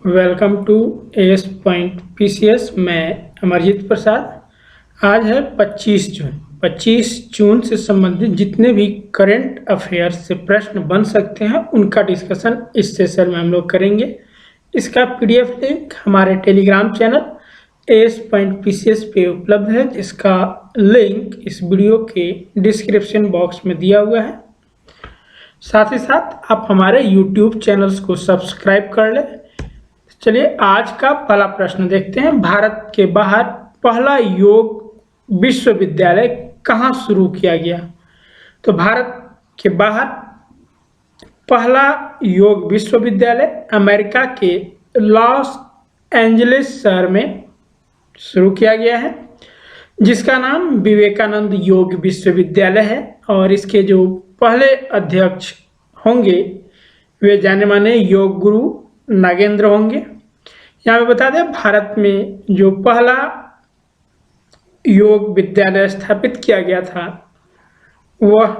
Welcome to S point PCS. मैं अमरजीत प्रसाद। आज है 25 जून। 25 जून से संबंधित जितने भी करंट अफेयर्स से प्रश्न बन सकते हैं उनका डिस्कशन इस सेशन में हम लोग करेंगे। इसका पीडीएफ लिंक हमारे Telegram channel S point PCS पे उपलब्ध है, जिसका लिंक इस वीडियो के डिस्क्रिप्शन बॉक्स में दिया हुआ है। साथ ही साथ आप हमारे यूट्यूब चैनल्स को सब्सक्राइब कर लें। चलिए आज का पहला प्रश्न देखते हैं। भारत के बाहर पहला योग विश्वविद्यालय कहाँ शुरू किया गया? तो भारत के बाहर पहला योग विश्वविद्यालय अमेरिका के लॉस एंजलिस शहर में शुरू किया गया है, जिसका नाम विवेकानंद योग विश्वविद्यालय है। और इसके जो पहले अध्यक्ष होंगे वे जाने माने योग गुरु नागेंद्र होंगे। यहाँ पे बता दें, भारत में जो पहला योग विद्यालय स्थापित किया गया था वह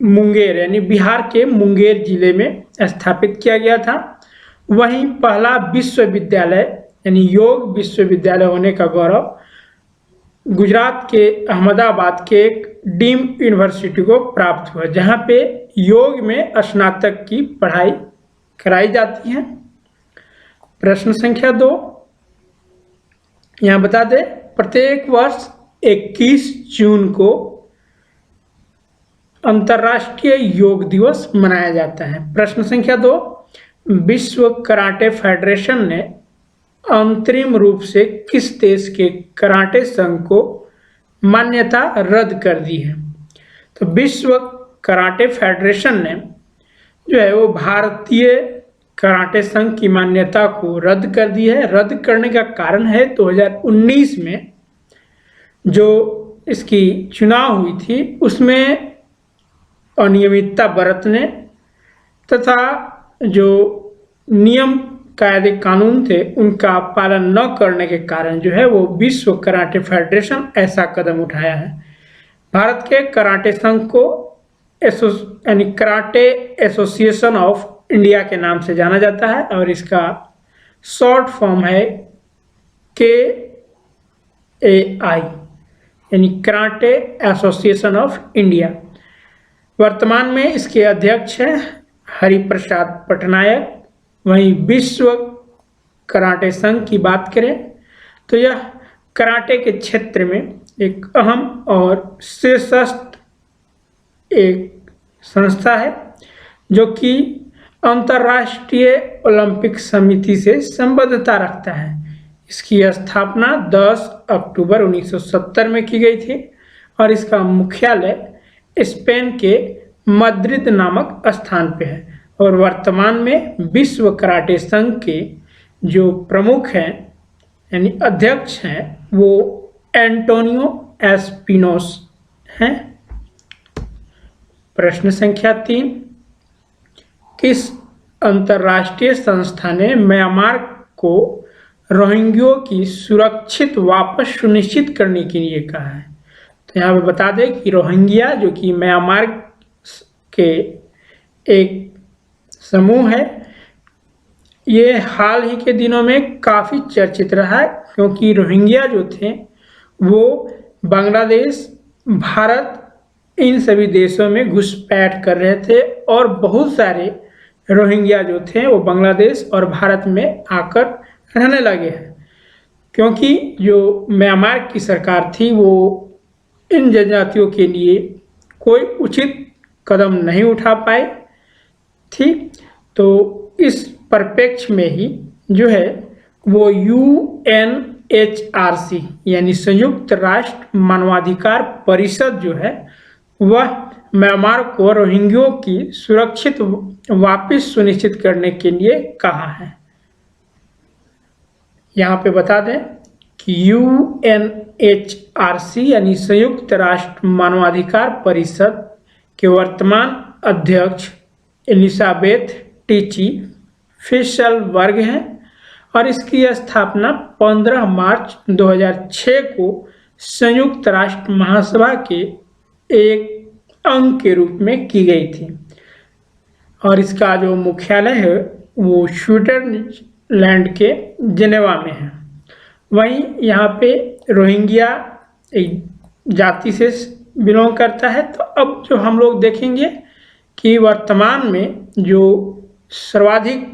मुंगेर यानी बिहार के मुंगेर जिले में स्थापित किया गया था। वहीं पहला विश्वविद्यालय यानी योग विश्वविद्यालय होने का गौरव गुजरात के अहमदाबाद के एक डीम्ड यूनिवर्सिटी को प्राप्त हुआ, जहाँ पे योग में स्नातक की पढ़ाई कराई जाती है। प्रश्न संख्या 2, यहाँ बता दें, प्रत्येक वर्ष 21 जून को अंतर्राष्ट्रीय योग दिवस मनाया जाता है। प्रश्न संख्या 2, विश्व कराटे फेडरेशन ने अंतरिम रूप से किस देश के कराटे संघ को मान्यता रद्द कर दी है? तो विश्व कराटे फेडरेशन ने जो है वो भारतीय कराटे संघ की मान्यता को रद्द कर दी है। रद्द करने का कारण है 2019 में जो इसकी चुनाव हुई थी उसमें अनियमितता बरतने तथा जो नियम कायदे कानून थे उनका पालन न करने के कारण जो है वो विश्व कराटे फेडरेशन ऐसा कदम उठाया है। भारत के कराटे संघ को यानी कराटे एसोसिएशन ऑफ इंडिया के नाम से जाना जाता है और इसका शॉर्ट फॉर्म है KAI यानी कराटे एसोसिएशन ऑफ इंडिया। वर्तमान में इसके अध्यक्ष हैं हरिप्रसाद पटनायक। वहीं विश्व कराटे संघ की बात करें तो यह कराटे के क्षेत्र में एक अहम और शीर्षस्थ एक संस्था है जो कि अंतर्राष्ट्रीय ओलंपिक समिति से संबद्धता रखता है। इसकी स्थापना 10 अक्टूबर 1970 में की गई थी और इसका मुख्यालय स्पेन के मद्रिद नामक स्थान पे है। और वर्तमान में विश्व कराटे संघ के जो प्रमुख हैं यानी अध्यक्ष हैं वो एंटोनियो एस्पिनोस हैं। प्रश्न संख्या 3, किस अंतर्राष्ट्रीय संस्था ने म्यांमार को रोहिंग्या की सुरक्षित वापस सुनिश्चित करने के लिए कहा है? तो यहाँ पे बता दें कि रोहिंग्या जो कि म्यांमार के एक समूह है, ये हाल ही के दिनों में काफ़ी चर्चित रहा है क्योंकि रोहिंग्या जो थे वो बांग्लादेश, भारत इन सभी देशों में घुसपैठ कर रहे थे और बहुत सारे रोहिंग्या जो थे वो बांग्लादेश और भारत में आकर रहने लगे हैं, क्योंकि जो म्यांमार की सरकार थी वो इन जनजातियों के लिए कोई उचित कदम नहीं उठा पाई थी। तो इस परिप्रेक्ष्य में ही जो है वो UNHRC यानी संयुक्त राष्ट्र मानवाधिकार परिषद जो है वह म्यांमार को रोहिंग्या की सुरक्षित वापस सुनिश्चित करने के लिए कहा है। यहाँ पे बता दें कि UNHRC यानी संयुक्त राष्ट्र मानवाधिकार परिषद के वर्तमान अध्यक्ष एलिजाबेथ टीची फिशलबर्ग हैं और इसकी स्थापना 15 मार्च 2006 को संयुक्त राष्ट्र महासभा के एक अंग के रूप में की गई थी और इसका जो मुख्यालय है वो स्वीडन स्विट्जरलैंड के जेनेवा में है। वहीं यहाँ पे रोहिंग्या एक जाति से बिलोंग करता है। तो अब जो हम लोग देखेंगे कि वर्तमान में जो सर्वाधिक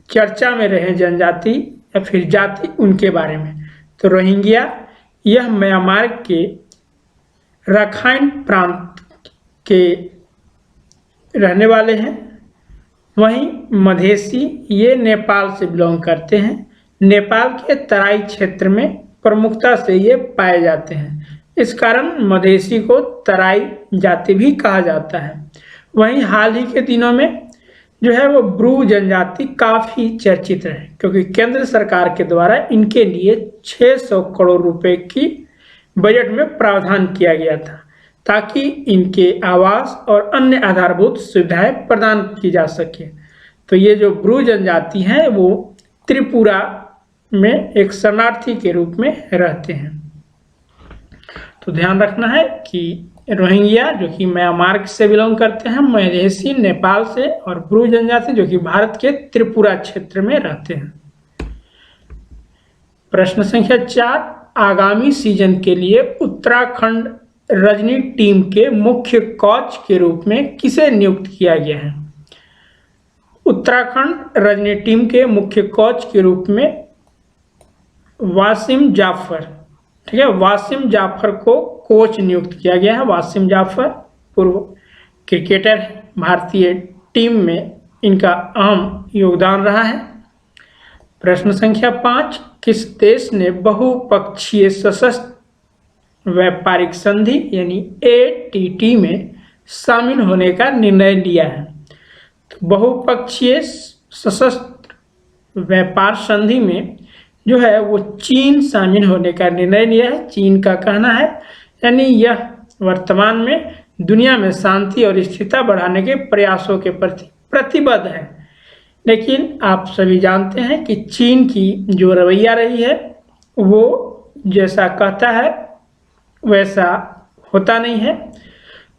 चर्चा में रहे जनजाति या फिर जाति, उनके बारे में। तो रोहिंग्या यह म्यांमार के राखाइन प्रांत के रहने वाले हैं। वहीं मधेसी ये नेपाल से बिलोंग करते हैं। नेपाल के तराई क्षेत्र में प्रमुखता से ये पाए जाते हैं। इस कारण मधेसी को तराई जाति भी कहा जाता है। वहीं हाल ही के दिनों में जो है वो ब्रू जनजाति काफ़ी चर्चित है, क्योंकि केंद्र सरकार के द्वारा इनके लिए 600 करोड़ रुपए की बजट में प्रावधान किया गया था, ताकि इनके आवास और अन्य आधारभूत सुविधाएं प्रदान की जा सके। तो ये जो ब्रू जनजाति हैं वो त्रिपुरा में एक शरणार्थी के रूप में रहते हैं। तो ध्यान रखना है कि रोहिंग्या जो कि म्यांमार से बिलोंग करते हैं, मधेसी नेपाल से, और ब्रू जनजाति जो कि भारत के त्रिपुरा क्षेत्र में रहते हैं। प्रश्न संख्या 4, आगामी सीजन के लिए उत्तराखंड रजनी टीम के मुख्य कोच के रूप में किसे नियुक्त किया गया है? उत्तराखंड रजनी टीम के मुख्य कोच के रूप में वासिम जाफर, ठीक है, वासिम जाफर को कोच नियुक्त किया गया है। वासिम जाफर पूर्व क्रिकेटर है, भारतीय टीम में इनका अहम योगदान रहा है। प्रश्न संख्या 5, किस देश ने बहुपक्षीय सशस्त्र व्यापारिक संधि यानी ATT में शामिल होने का निर्णय लिया है? तो बहुपक्षीय सशस्त्र व्यापार संधि में जो है वो चीन शामिल होने का निर्णय लिया है। चीन का कहना है, यानी यह वर्तमान में दुनिया में शांति और स्थिरता बढ़ाने के प्रयासों के प्रति प्रतिबद्ध है। लेकिन आप सभी जानते हैं कि चीन की जो रवैया रही है वो जैसा कहता है वैसा होता नहीं है।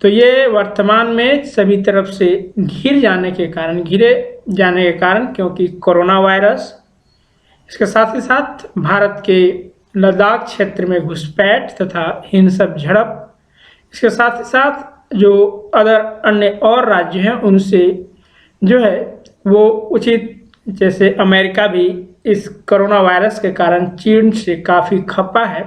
तो ये वर्तमान में सभी तरफ से घिरे जाने के कारण, क्योंकि कोरोना वायरस, इसके साथ ही साथ भारत के लद्दाख क्षेत्र में घुसपैठ तथा हिंसक झड़प, इसके साथ ही साथ जो अन्य और राज्य हैं उनसे जो है वो उचित, जैसे अमेरिका भी इस कोरोना वायरस के कारण चीन से काफ़ी खपा है।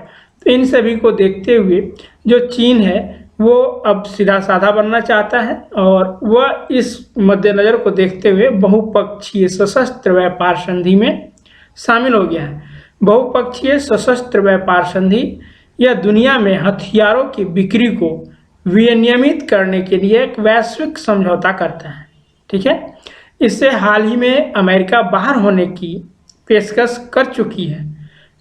तो इन सभी को देखते हुए जो चीन है वो अब सीधा साधा बनना चाहता है, और वह इस मद्देनज़र को देखते हुए बहुपक्षीय सशस्त्र व्यापार संधि में शामिल हो गया है। बहुपक्षीय सशस्त्र व्यापार संधि यह दुनिया में हथियारों की बिक्री को विनियमित करने के लिए एक वैश्विक समझौता करता है, ठीक है। इससे हाल ही में अमेरिका बाहर होने की पेशकश कर चुकी है,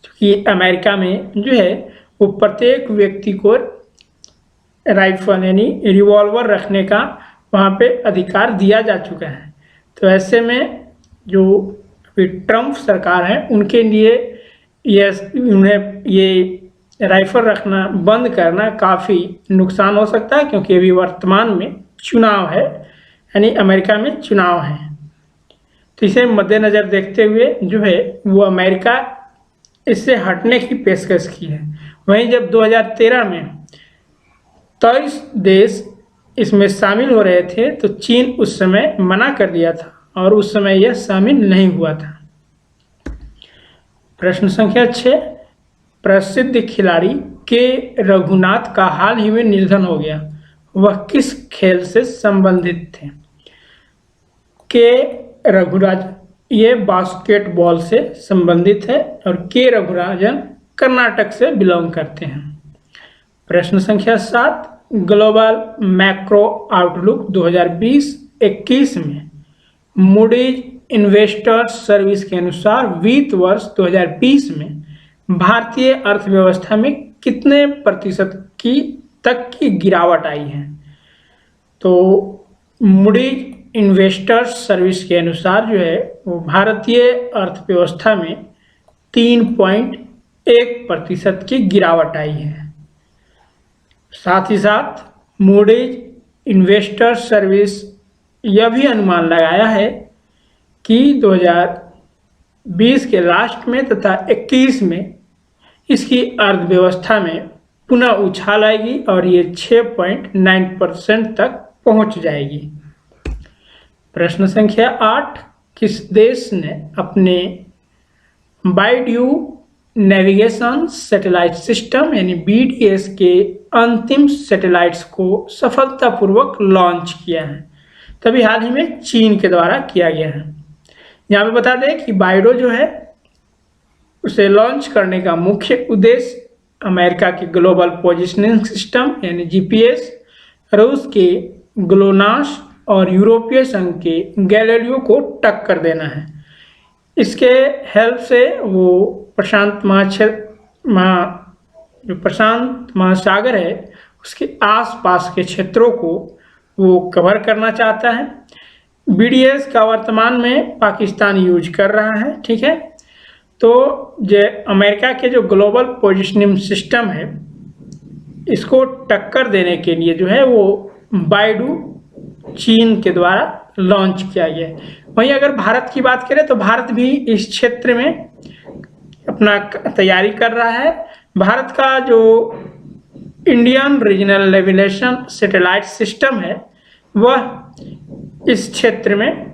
क्योंकि अमेरिका में जो है वो प्रत्येक व्यक्ति को राइफल यानी रिवॉल्वर रखने का वहाँ पे अधिकार दिया जा चुका है। तो ऐसे में जो ट्रंप सरकार है उनके लिए उन्हें ये राइफल रखना बंद करना काफ़ी नुकसान हो सकता है, क्योंकि अभी वर्तमान में चुनाव है, यानी अमेरिका में चुनाव है। तो इसे मद्देनज़र देखते हुए जो है वो अमेरिका इससे हटने की पेशकश की है। वहीं जब 2013 में 23 देश इसमें शामिल हो रहे थे तो चीन उस समय मना कर दिया था, और उस समय यह शामिल नहीं हुआ था। प्रश्न संख्या 6, प्रसिद्ध खिलाड़ी के रघुनाथ का हाल ही में निधन हो गया, वह किस खेल से संबंधित थे? के रघुराजन ये बास्केटबॉल से संबंधित है, और के रघुराजन कर्नाटक से बिलोंग करते हैं। प्रश्न संख्या 7, ग्लोबल मैक्रो आउटलुक 2020-21 में मूडीज इन्वेस्टर्स सर्विस के अनुसार वित्त वर्ष 2020 में भारतीय अर्थव्यवस्था में कितने प्रतिशत तक की गिरावट आई है? तो मूडीज इन्वेस्टर्स सर्विस के अनुसार जो है वो भारतीय अर्थव्यवस्था में 3.1% की गिरावट आई है। साथ ही साथ मूडीज इन्वेस्टर्स सर्विस यह भी अनुमान लगाया है कि 20 के लास्ट में तथा 21 में इसकी अर्थव्यवस्था में पुनः उछाल आएगी और ये 6.9% तक पहुंच जाएगी। प्रश्न संख्या 8, किस देश ने अपने बाइड्यू नेविगेशन सैटेलाइट सिस्टम यानी BDS के अंतिम सैटेलाइट्स को सफलतापूर्वक लॉन्च किया है? तभी हाल ही में चीन के द्वारा किया गया है। यहाँ पे बता दें कि बाइडो जो है उसे लॉन्च करने का मुख्य उद्देश्य अमेरिका के ग्लोबल पोजिशनिंग सिस्टम यानी GPS, रूस के ग्लोनास और यूरोपीय संघ के गैलीलियो को टक्कर देना है। इसके हेल्प से वो प्रशांत महासागर है उसके आसपास के क्षेत्रों को वो कवर करना चाहता है। BDS का वर्तमान में पाकिस्तान यूज कर रहा है, ठीक है। तो जो अमेरिका के जो ग्लोबल पोजिशनिंग सिस्टम है इसको टक्कर देने के लिए जो है वो बाइडू चीन के द्वारा लॉन्च किया गया है। वहीं अगर भारत की बात करें तो भारत भी इस क्षेत्र में अपना तैयारी कर रहा है। भारत का जो Indian regional navigation satellite system है वह इस क्षेत्र में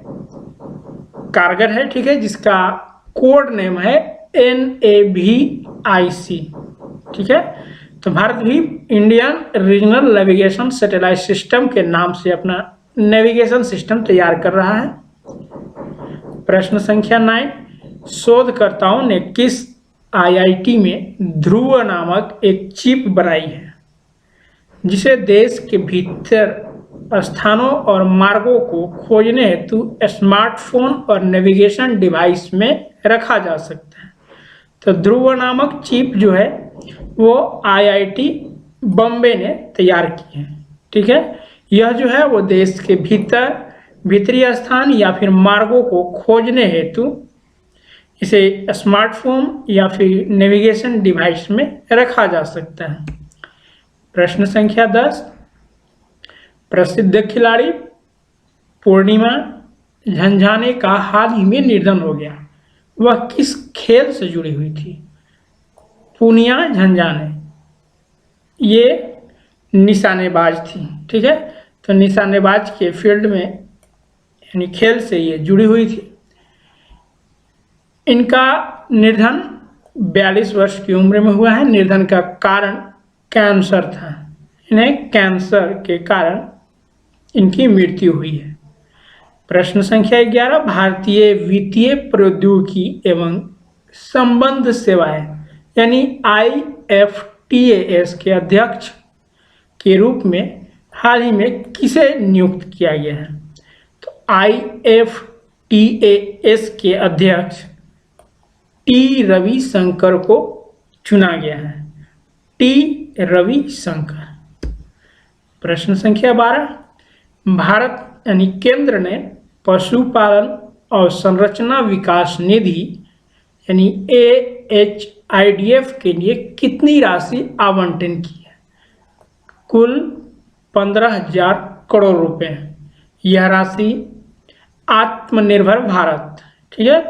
कारगर है, ठीक है, जिसका कोड नेम है NAVIC, ठीक है। तो भारत भी Indian regional navigation satellite system के नाम से अपना नेविगेशन सिस्टम तैयार कर रहा है। प्रश्न संख्या 9, शोधकर्ताओं ने किस IIT में ध्रुव नामक एक चिप बनाई है जिसे देश के भीतर स्थानों और मार्गों को खोजने हेतु स्मार्टफोन और नेविगेशन डिवाइस में रखा जा सकता है? तो ध्रुव नामक चिप जो है वो IIT बॉम्बे ने तैयार की है, ठीक है। यह जो है वो देश के भीतरी स्थान या फिर मार्गों को खोजने हेतु इसे स्मार्टफोन या फिर नेविगेशन डिवाइस में रखा जा सकता है। प्रश्न संख्या 10, प्रसिद्ध खिलाड़ी पूर्णिमा झंझाने का हाल ही में निधन हो गया। वह किस खेल से जुड़ी हुई थी? पूर्णिया झंझाने ये निशानेबाज थी, ठीक है। तो निशानेबाज के फील्ड में यानी खेल से ये जुड़ी हुई थी। इनका निधन 42 वर्ष की उम्र में हुआ है। निधन का कारण कैंसर था। इन्हें कैंसर के कारण इनकी मृत्यु हुई है। प्रश्न संख्या 11, भारतीय वित्तीय प्रौद्योगिकी एवं संबंध सेवाएं यानी IFTAS के अध्यक्ष के रूप में हाल ही में किसे नियुक्त किया गया है? तो IFTAS के अध्यक्ष T रविशंकर को चुना गया है। T रविशंकर। प्रश्न संख्या 12, भारत यानी केंद्र ने पशुपालन और संरचना विकास निधि यानी AHIDF के लिए कितनी राशि आवंटन की है? कुल 15,000 करोड़ रुपए। यह राशि आत्मनिर्भर भारत, ठीक है,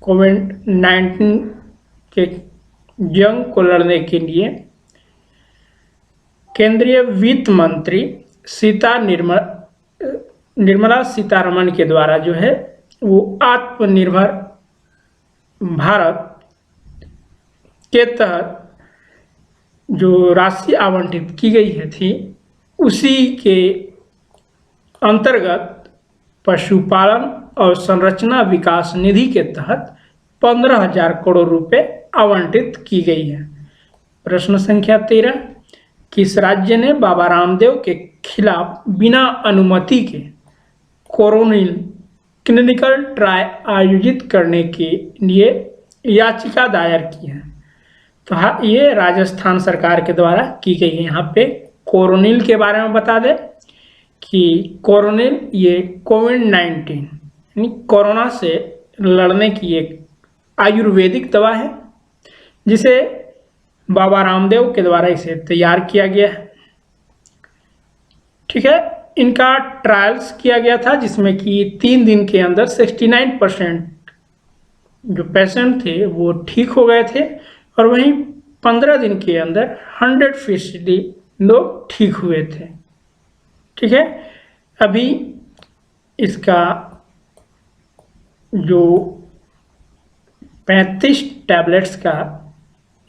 कोविड-19 के जंग को लड़ने के लिए केंद्रीय वित्त मंत्री निर्मला सीतारमण के द्वारा जो है वो आत्मनिर्भर भारत के तहत जो राशि आवंटित की गई है थी उसी के अंतर्गत पशुपालन और संरचना विकास निधि के तहत 15,000 करोड़ रुपए आवंटित की गई है। प्रश्न संख्या 13, किस राज्य ने बाबा रामदेव के खिलाफ बिना अनुमति के कोरोनिल क्लिनिकल ट्रायल आयोजित करने के लिए याचिका दायर की है? तो हाँ, ये राजस्थान सरकार के द्वारा की गई है। यहाँ पे कोरोनिल के बारे में बता दें कि कोरोनिल ये कोविड-19 यानी कोरोना से लड़ने की एक आयुर्वेदिक दवा है जिसे बाबा रामदेव के द्वारा इसे तैयार किया गया है, ठीक है। इनका ट्रायल्स किया गया था जिसमें कि 3 दिन के अंदर 69% जो पेशेंट थे वो ठीक हो गए थे और वहीं 15 दिन के अंदर 100% लोग ठीक हुए थे। ठीक है, अभी इसका जो 35 टैबलेट्स का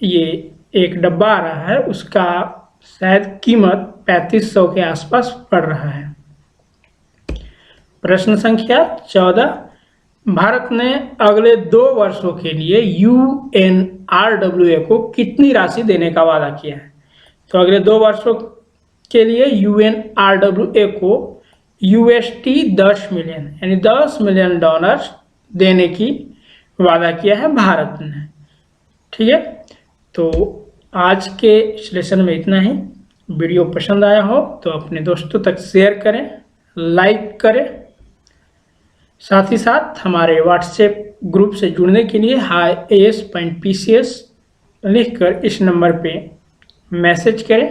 ये एक डब्बा आ रहा है, उसका शायद कीमत 3500 के आसपास पड़ रहा है। प्रश्न संख्या 14, भारत ने अगले 2 वर्षों के लिए UNRWA को कितनी राशि देने का वादा किया है? तो अगले 2 वर्षों के लिए UNRWA को USD 10 मिलियन यानी $10 मिलियन देने की वादा किया है भारत ने। ठीक है, तो आज के सेशन में इतना ही। वीडियो पसंद आया हो तो अपने दोस्तों तक शेयर करें, लाइक करें। साथ ही साथ हमारे व्हाट्सएप ग्रुप से जुड़ने के लिए hi.as.pcs लिखकर इस नंबर पे मैसेज करें।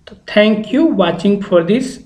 तो thank you watching for this